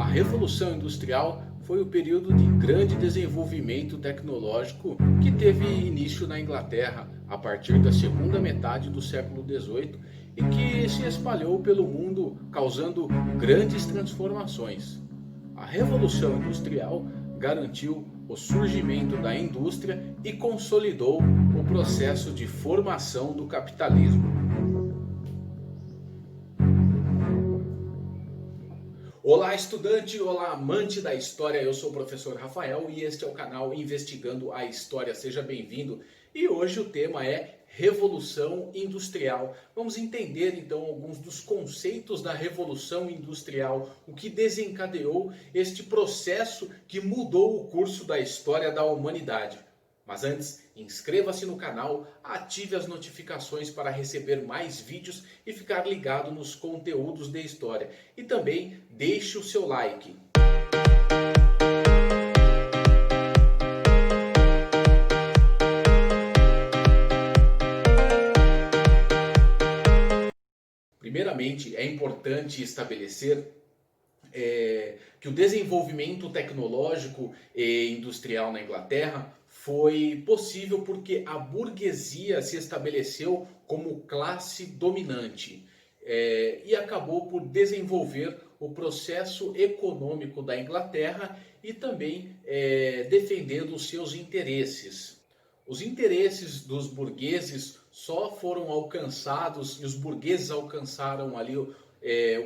A Revolução Industrial foi o período de grande desenvolvimento tecnológico que teve início na Inglaterra a partir da segunda metade do século XVIII e que se espalhou pelo mundo, causando grandes transformações. A Revolução Industrial garantiu o surgimento da indústria e consolidou o processo de formação do capitalismo. Olá, estudante! Olá, amante da história! Eu sou o professor Rafael e este é o canal Investigando a História. Seja bem-vindo! E hoje o tema é Revolução Industrial. Vamos entender então alguns dos conceitos da Revolução Industrial, o que desencadeou este processo que mudou o curso da história da humanidade. Mas antes, inscreva-se no canal, ative as notificações para receber mais vídeos e ficar ligado nos conteúdos de história. E também deixe o seu like. Primeiramente, é importante estabelecer que o desenvolvimento tecnológico e industrial na Inglaterra foi possível porque a burguesia se estabeleceu como classe dominante e acabou por desenvolver o processo econômico da Inglaterra e também defendendo os seus interesses. Os interesses dos burgueses só foram alcançados e os burgueses alcançaram ali o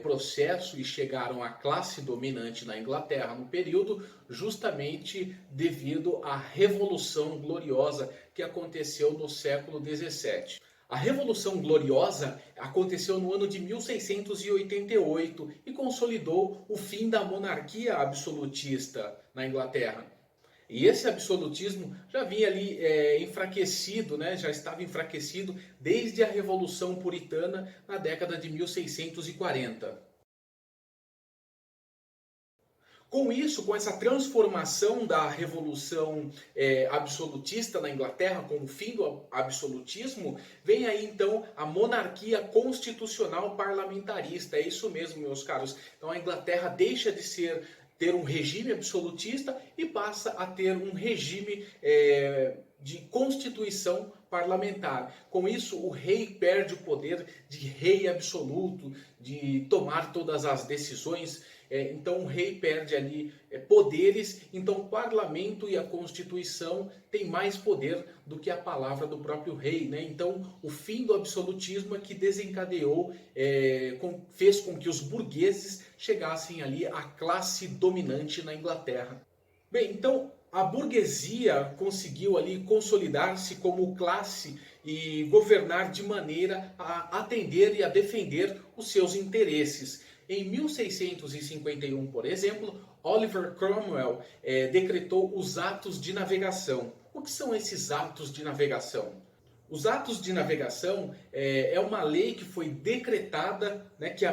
processo e chegaram à classe dominante na Inglaterra no período justamente devido à Revolução Gloriosa que aconteceu no século XVII. A Revolução Gloriosa aconteceu no ano de 1688 e consolidou o fim da monarquia absolutista na Inglaterra. E esse absolutismo já vinha ali enfraquecido, né? Já estava enfraquecido desde a Revolução Puritana na década de 1640. Com isso, com essa transformação da Revolução absolutista na Inglaterra, com o fim do absolutismo, vem aí então a monarquia constitucional parlamentarista. É isso mesmo, meus caros. Então a Inglaterra deixa de ter um regime absolutista e passa a ter um regime de constituição parlamentar. Com isso, o rei perde o poder de rei absoluto, de tomar todas as decisões. Então o rei perde ali poderes, então o parlamento e a constituição têm mais poder do que a palavra do próprio rei, né? Então o fim do absolutismo é que desencadeou, fez com que os burgueses chegassem ali à classe dominante na Inglaterra. Bem, então a burguesia conseguiu ali consolidar-se como classe e governar de maneira a atender e a defender os seus interesses. Em 1651, por exemplo, Oliver Cromwell decretou os atos de navegação. O que são esses atos de navegação? Os atos de navegação é uma lei que foi decretada, né, que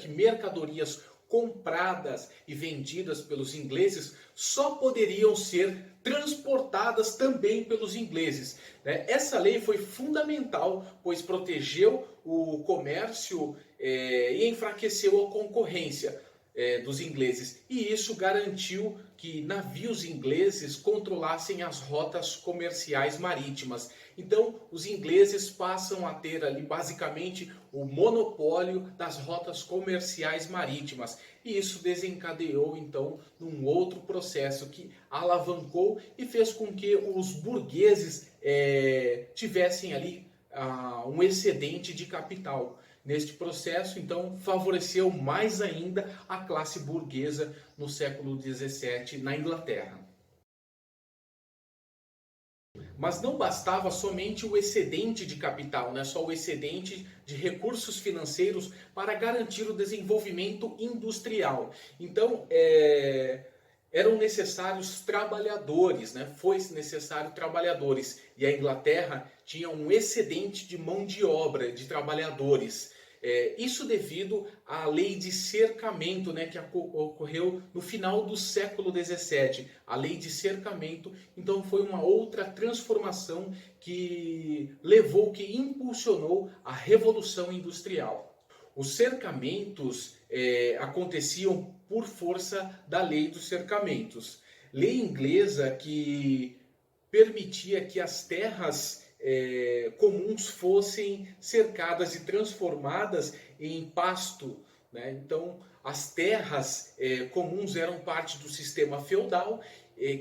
mercadorias compradas e vendidas pelos ingleses só poderiam ser transportadas também pelos ingleses. Essa lei foi fundamental, pois protegeu o comércio e enfraqueceu a concorrência dos ingleses. E isso garantiu que navios ingleses controlassem as rotas comerciais marítimas. Então, os ingleses passam a ter ali basicamente o monopólio das rotas comerciais marítimas. E isso desencadeou então num outro processo que alavancou e fez com que os burgueses tivessem ali um excedente de capital. Neste processo, então, favoreceu mais ainda a classe burguesa no século XVII na Inglaterra. Mas não bastava somente o excedente de capital, né? Só o excedente de recursos financeiros para garantir o desenvolvimento industrial. Então, eram necessários trabalhadores, né? Foi necessário trabalhadores. E a Inglaterra tinha um excedente de mão de obra, de trabalhadores. Isso devido à lei de cercamento, né, que ocorreu no final do século XVII. A lei de cercamento, então, foi uma outra transformação que impulsionou a Revolução Industrial. Os cercamentos aconteciam por força da lei dos cercamentos. Lei inglesa que permitia que as terras comuns fossem cercadas e transformadas em pasto, né? Então, as terras comuns eram parte do sistema feudal,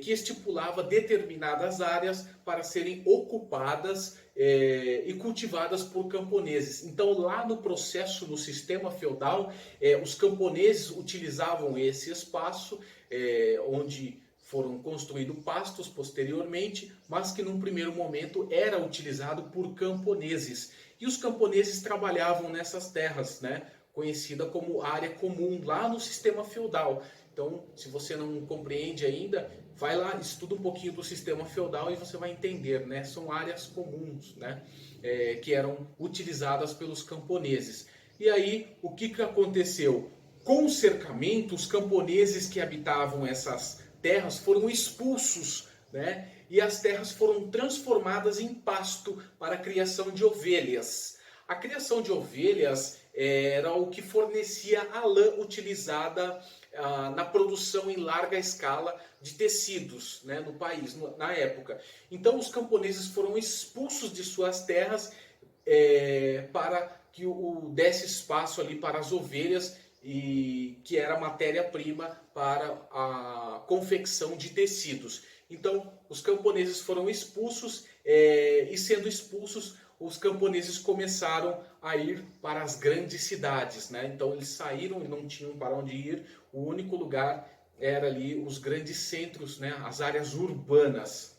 que estipulava determinadas áreas para serem ocupadas e cultivadas por camponeses. Então, lá no processo, no sistema feudal, os camponeses utilizavam esse espaço onde foram construídos pastos posteriormente, mas que num primeiro momento era utilizado por camponeses. E os camponeses trabalhavam nessas terras, né, conhecida como área comum, lá no sistema feudal. Então, se você não compreende ainda, vai lá, estuda um pouquinho do sistema feudal e você vai entender, né? São áreas comuns, né? Que eram utilizadas pelos camponeses. E aí, o que aconteceu? Com o cercamento, os camponeses que habitavam essas terras foram expulsos, né? E as terras foram transformadas em pasto para a criação de ovelhas. A criação de ovelhas era o que fornecia a lã utilizada na produção em larga escala de tecidos, né, no país, na época. Então os camponeses foram expulsos de suas terras para que desse espaço ali para as ovelhas, e que era matéria-prima para a confecção de tecidos. Então os camponeses foram expulsos e sendo expulsos, os camponeses começaram a ir para as grandes cidades, né? Então eles saíram e não tinham para onde ir. O único lugar era ali os grandes centros, né? As áreas urbanas.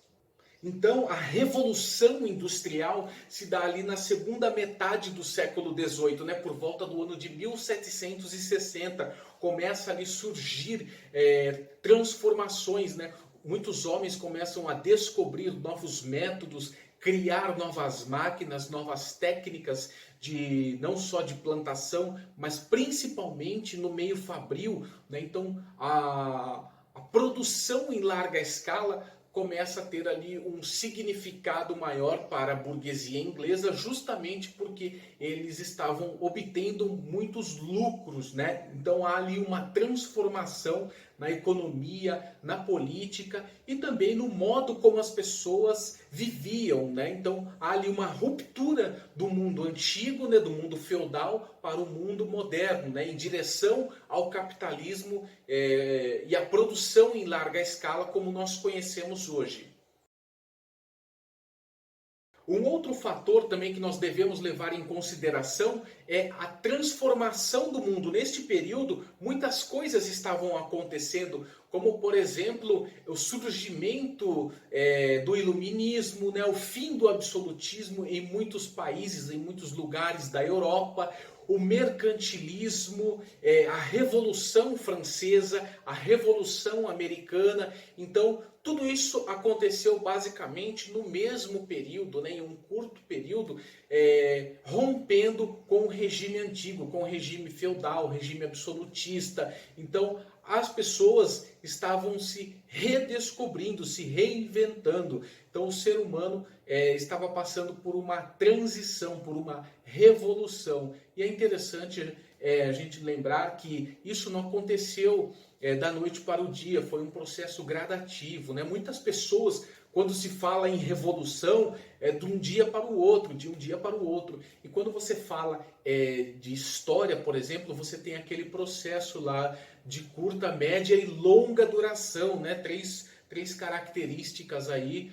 Então a Revolução Industrial se dá ali na segunda metade do século XVIII, né? Por volta do ano de 1760. Começa ali a surgir transformações, né? Muitos homens começam a descobrir novos métodos, criar novas máquinas, novas técnicas não só de plantação, mas principalmente no meio fabril, né? Então a produção em larga escala começa a ter ali um significado maior para a burguesia inglesa, justamente porque eles estavam obtendo muitos lucros, né? Então há ali uma transformação na economia, na política e também no modo como as pessoas viviam, né? Então há ali uma ruptura do mundo antigo, né, do mundo feudal para o mundo moderno, né, em direção ao capitalismo e à produção em larga escala como nós conhecemos hoje. Um outro fator também que nós devemos levar em consideração é a transformação do mundo. Neste período, muitas coisas estavam acontecendo, como, por exemplo, o surgimento do iluminismo, né, o fim do absolutismo em muitos países, em muitos lugares da Europa, o mercantilismo, a Revolução Francesa, a Revolução Americana. Então, tudo isso aconteceu basicamente no mesmo período, né, em um curto período, rompendo com o regime antigo, com o regime feudal, o regime absolutista. Então, as pessoas estavam se redescobrindo, se reinventando. Então, o ser humano estava passando por uma transição, por uma revolução. E é interessante a gente lembrar que isso não aconteceu da noite para o dia, foi um processo gradativo, né? Muitas pessoas, quando se fala em revolução, de um dia para o outro, de um dia para o outro. E quando você fala de história, por exemplo, você tem aquele processo lá de curta, média e longa duração, né? Três características aí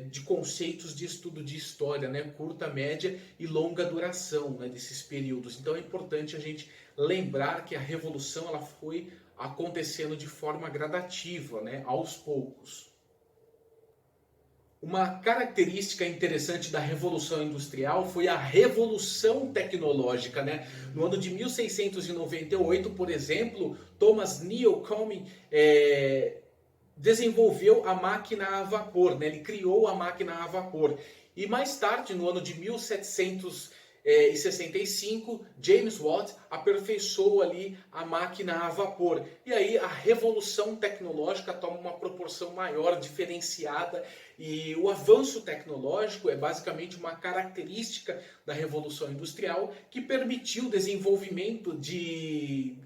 de conceitos de estudo de história, né? Curta, média e longa duração, né? Desses períodos. Então é importante a gente lembrar que a revolução ela foi acontecendo de forma gradativa, né? Aos poucos. Uma característica interessante da Revolução Industrial foi a revolução tecnológica, né? No ano de 1698, por exemplo, Thomas Newcomen desenvolveu a máquina a vapor, né? Ele criou a máquina a vapor. E mais tarde, no ano de 1700 Em 65, James Watt aperfeiçoou ali a máquina a vapor. E aí a revolução tecnológica toma uma proporção maior, diferenciada, e o avanço tecnológico é basicamente uma característica da revolução industrial que permitiu o desenvolvimento de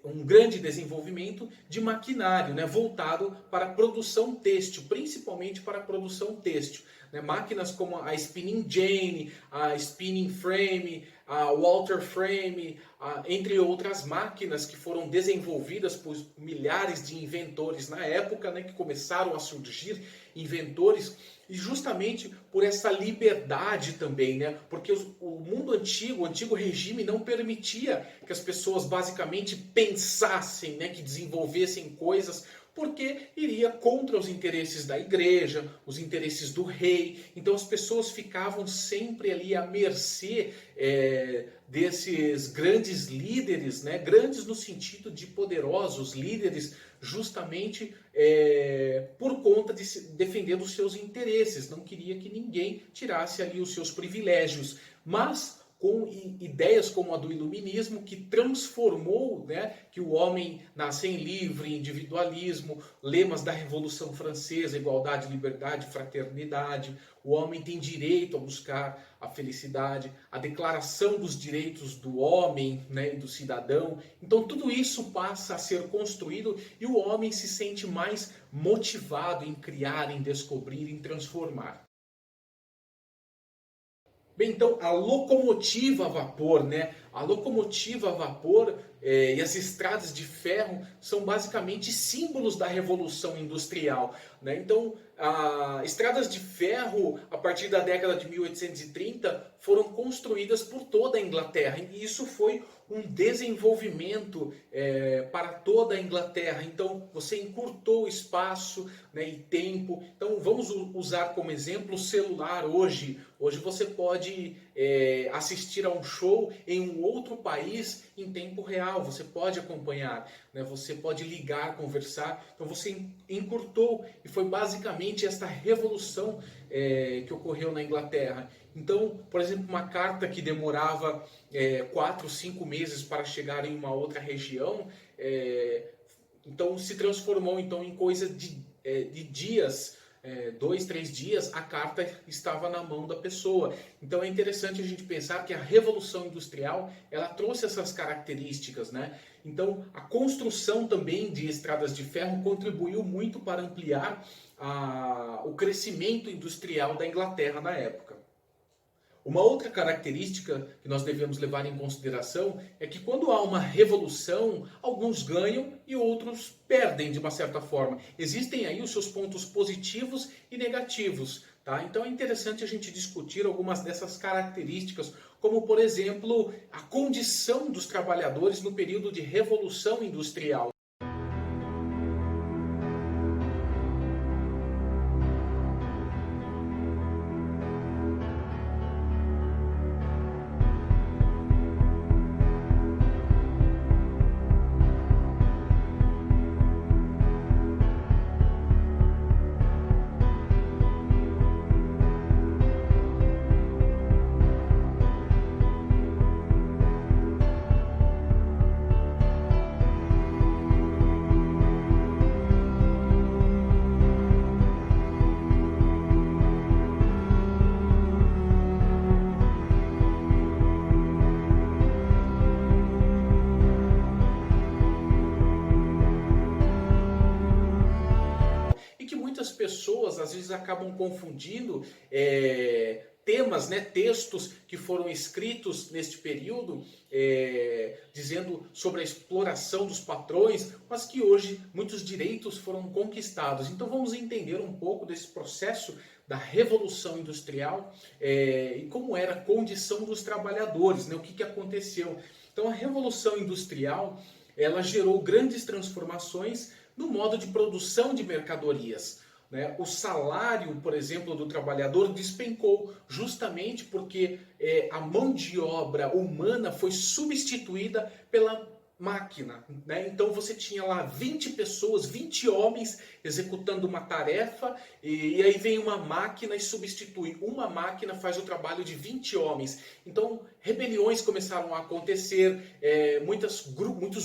um grande desenvolvimento de maquinário, né, voltado para a produção têxtil, principalmente para a produção têxtil. Né, máquinas como a Spinning Jenny, a Spinning Frame, a Walter Frame, entre outras máquinas que foram desenvolvidas por milhares de inventores na época, né, que começaram a surgir inventores, e justamente por essa liberdade também, né? Porque o mundo antigo, o antigo regime não permitia que as pessoas basicamente pensassem, né, que desenvolvessem coisas, porque iria contra os interesses da igreja, os interesses do rei. Então as pessoas ficavam sempre ali à mercê desses grandes líderes, né? Grandes no sentido de poderosos líderes, justamente por conta de defender os seus interesses. Não queria que ninguém tirasse ali os seus privilégios. Mas com ideias como a do iluminismo, que transformou, né, que o homem nasce livre, individualismo, lemas da Revolução Francesa, igualdade, liberdade, fraternidade, o homem tem direito a buscar a felicidade, a declaração dos direitos do homem, né, e do cidadão. Então tudo isso passa a ser construído e o homem se sente mais motivado em criar, em descobrir, em transformar. Bem, então a locomotiva a vapor, né? A locomotiva a vapor e as estradas de ferro são basicamente símbolos da Revolução Industrial, né? Então, estradas de ferro, a partir da década de 1830, foram construídas por toda a Inglaterra. E isso foi um desenvolvimento para toda a Inglaterra. Então, você encurtou o espaço, né, e tempo. Então, vamos usar como exemplo o celular hoje. Hoje você pode assistir a um show em um outro país em tempo real. Você pode acompanhar, né? Você pode ligar, conversar. Então você encurtou, e foi basicamente esta revolução que ocorreu na Inglaterra. Então, por exemplo, uma carta que demorava 4, 5 meses para chegar em uma outra região, então se transformou então em coisa de dias. 2, 3 dias, a carta estava na mão da pessoa. Então é interessante a gente pensar que a Revolução Industrial, ela trouxe essas características, né? Então a construção também de estradas de ferro contribuiu muito para ampliar o crescimento industrial da Inglaterra na época. Uma outra característica que nós devemos levar em consideração é que quando há uma revolução, alguns ganham e outros perdem de uma certa forma. Existem aí os seus pontos positivos e negativos, tá? Então é interessante a gente discutir algumas dessas características, como por exemplo, a condição dos trabalhadores no período de revolução industrial. Muitas pessoas às vezes acabam confundindo temas, né, textos que foram escritos neste período, dizendo sobre a exploração dos patrões, mas que hoje muitos direitos foram conquistados. Então vamos entender um pouco desse processo da Revolução Industrial e como era a condição dos trabalhadores, né, o que aconteceu. Então a Revolução Industrial, ela gerou grandes transformações no modo de produção de mercadorias. Né? O salário, por exemplo, do trabalhador despencou justamente porque a mão de obra humana foi substituída pela máquina, né? Então você tinha lá 20 pessoas, 20 homens executando uma tarefa e aí vem uma máquina e substitui. Uma máquina faz o trabalho de 20 homens. Então rebeliões começaram a acontecer, muitos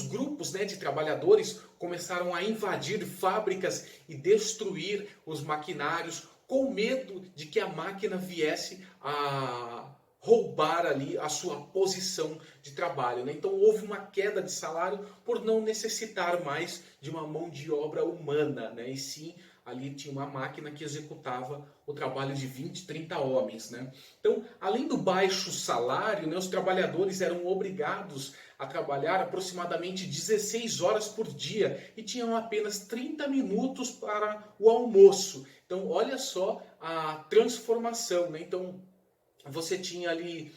grupos, né, de trabalhadores começaram a invadir fábricas e destruir os maquinários com medo de que a máquina viesse a roubar ali a sua posição de trabalho, né? Então houve uma queda de salário por não necessitar mais de uma mão de obra humana, né? E sim, ali tinha uma máquina que executava o trabalho de 20, 30 homens, né? Então, além do baixo salário, né, os trabalhadores eram obrigados a trabalhar aproximadamente 16 horas por dia e tinham apenas 30 minutos para o almoço. Então, olha só a transformação, né? Então, você tinha ali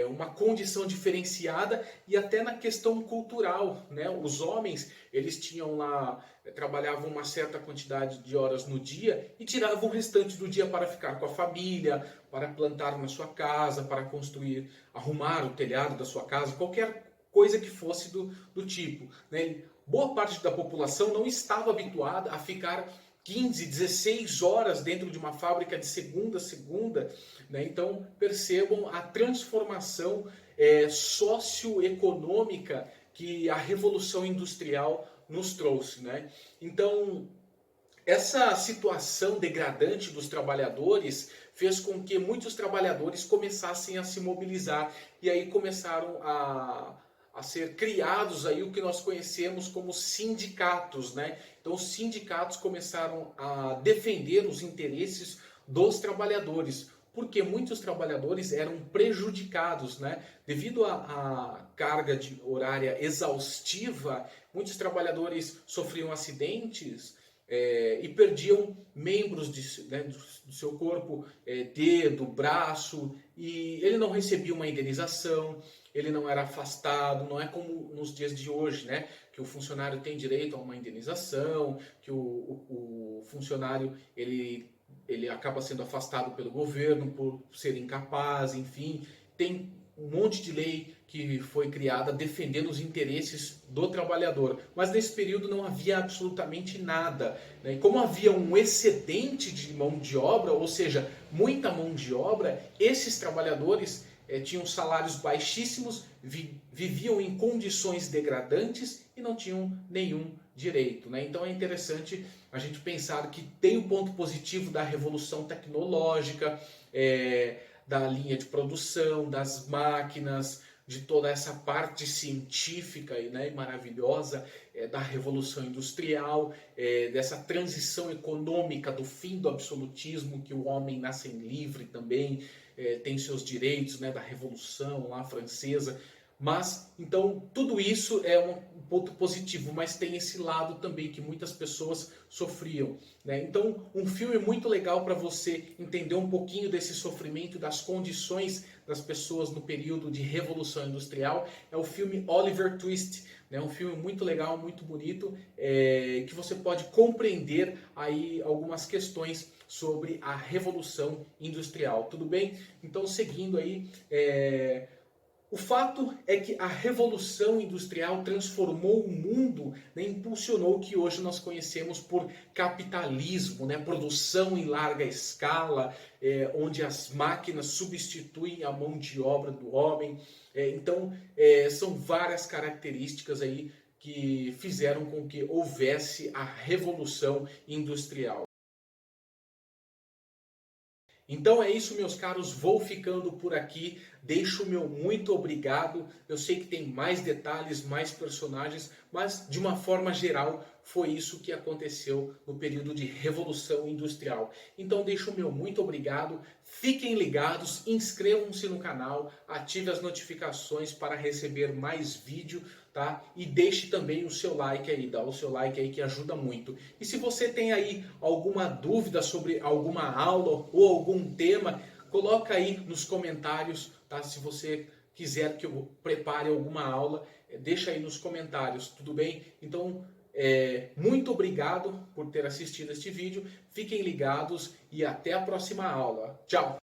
uma condição diferenciada e até na questão cultural, né? Os homens, eles tinham lá, trabalhavam uma certa quantidade de horas no dia e tiravam o restante do dia para ficar com a família, para plantar na sua casa, para construir, arrumar o telhado da sua casa, qualquer coisa que fosse do tipo, né? Boa parte da população não estava habituada a ficar 15, 16 horas dentro de uma fábrica de segunda a segunda, né? Então percebam a transformação socioeconômica que a Revolução Industrial nos trouxe, né? Então essa situação degradante dos trabalhadores fez com que muitos trabalhadores começassem a se mobilizar e aí começaram a ser criados aí o que nós conhecemos como sindicatos, né? Então os sindicatos começaram a defender os interesses dos trabalhadores, porque muitos trabalhadores eram prejudicados, né? Devido à carga de horária exaustiva, muitos trabalhadores sofriam acidentes e perdiam membros do seu corpo, dedo, braço, e ele não recebia uma indenização, ele não era afastado, não é como nos dias de hoje, né? Que o funcionário tem direito a uma indenização, que o funcionário ele acaba sendo afastado pelo governo por ser incapaz, enfim, tem um monte de lei que foi criada defendendo os interesses do trabalhador. Mas nesse período não havia absolutamente nada, né? E como havia um excedente de mão de obra, ou seja, muita mão de obra, esses trabalhadores tinham salários baixíssimos, viviam em condições degradantes e não tinham nenhum direito, né? Então é interessante a gente pensar que tem o ponto positivo da revolução tecnológica, da linha de produção, das máquinas, de toda essa parte científica, né, maravilhosa da Revolução Industrial, dessa transição econômica do fim do absolutismo, que o homem nasce livre também, tem seus direitos, né, da Revolução lá francesa. Mas, então, tudo isso é um ponto positivo, mas tem esse lado também que muitas pessoas sofriam, né? Então, um filme muito legal para você entender um pouquinho desse sofrimento, das condições das pessoas no período de Revolução Industrial, é o filme Oliver Twist, né? Um filme muito legal, muito bonito, que você pode compreender aí algumas questões sobre a Revolução Industrial, tudo bem? Então, seguindo aí... O fato é que a Revolução Industrial transformou o mundo, né, impulsionou o que hoje nós conhecemos por capitalismo, né, produção em larga escala, onde as máquinas substituem a mão de obra do homem. Então, são várias características aí que fizeram com que houvesse a Revolução Industrial. Então é isso, meus caros, vou ficando por aqui, deixo o meu muito obrigado, eu sei que tem mais detalhes, mais personagens, mas de uma forma geral foi isso que aconteceu no período de Revolução Industrial. Então deixo o meu muito obrigado, fiquem ligados, inscrevam-se no canal, ative as notificações para receber mais vídeo, tá? E deixe também o seu like aí, dá o seu like aí que ajuda muito. E se você tem aí alguma dúvida sobre alguma aula ou algum tema, coloca aí nos comentários, tá? Se você quiser que eu prepare alguma aula, deixa aí nos comentários, tudo bem? Então, muito obrigado por ter assistido este vídeo, fiquem ligados e até a próxima aula. Tchau!